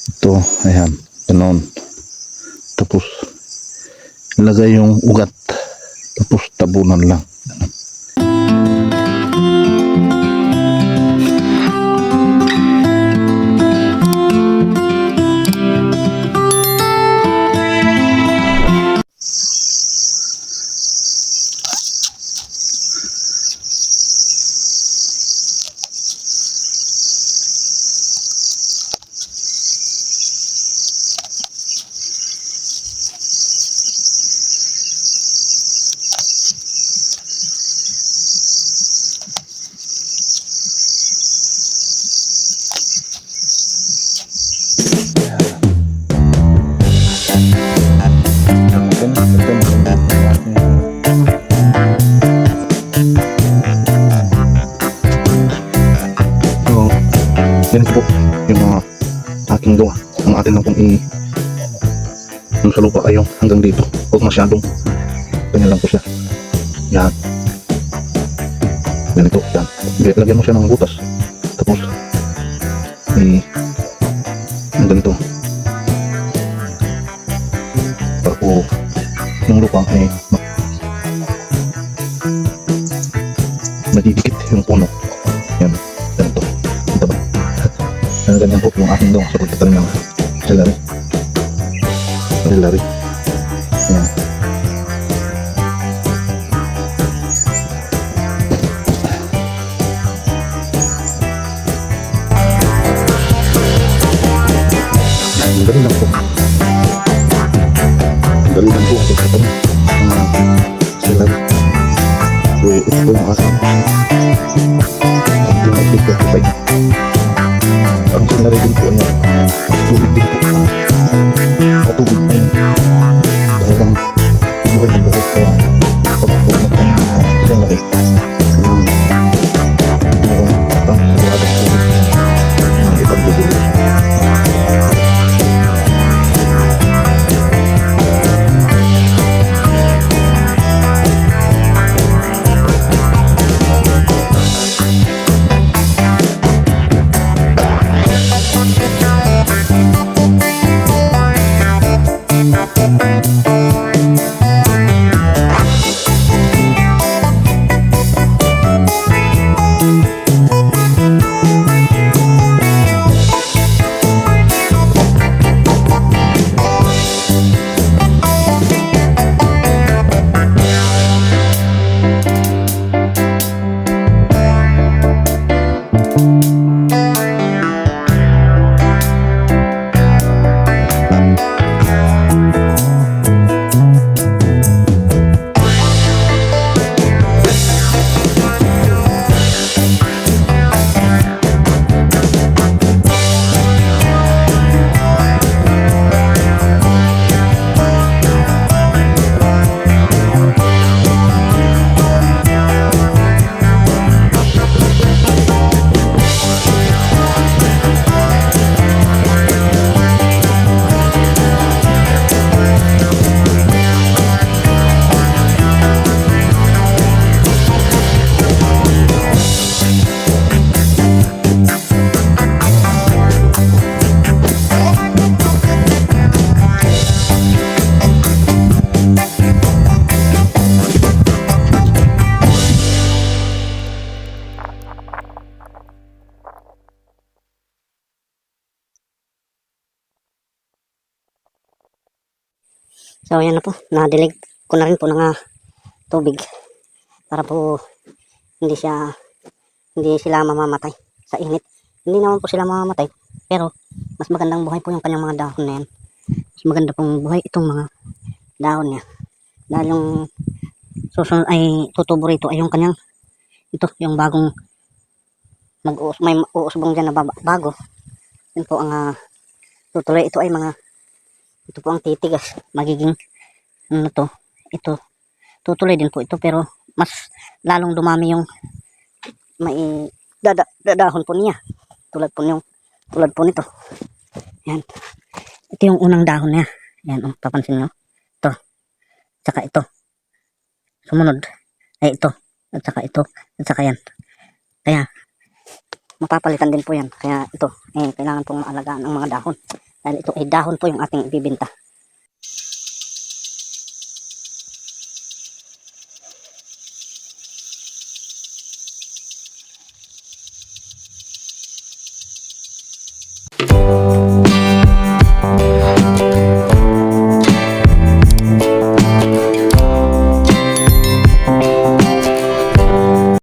Ito, ayan, ganon. Tapos, ilagay yung ugat. Tapos, tabunan lang. Yan po yung mga aking gawa. Ang atin lang pong yung sa lupa ay yung hanggang dito. Huwag masyadong ganyan lang po siya. Yan. Ganito. Yan. Lagyan mo siya ng butas. Tapos ang ganito. Para po yung lupa ay madidikit yung puno. Yan. Ganito. Ito ba? Ganyan po yung aking gawa sa pagtatanim ng celery. Celery. Yan. Dali lang po. Dali lang po ang pagtatanim ng celery. So, ito po yung aking pagtatanim. Ang celery din po niya, tubig din po. Matubig po niya. Talagang buhay na buhay. Kaya pagpupunod ng celery, talagang patang sigurado po ng ipagbibili. So ayan na po, nadilig ko na rin po ng tubig para po hindi sila mamamatay sa init. Hindi naman po sila mamamatay, pero mas magandang buhay po yung kanyang mga dahon na yan. Mas maganda pong buhay itong mga dahon niya. Dahil yung susunod ay tutubo rito ay yung kanyang yung bagong may uusbong dyan na bago. Yun po ang tutuloy. Ito po ang titigas. Magiging ito tutuloy din po ito, pero mas lalong dumami yung may dadahon po niya. Tulad po nito. Yan. Ito yung unang dahon niya. Yan, papansin nyo. Ito. Tsaka ito. Sumunod ay ito. At saka ito. At saka yan. Kaya mapapalitan din po yan. Kaya ito, kailangan pong maalagaan ang mga dahon. Dahil ito ay dahon po yung ating ibibenta.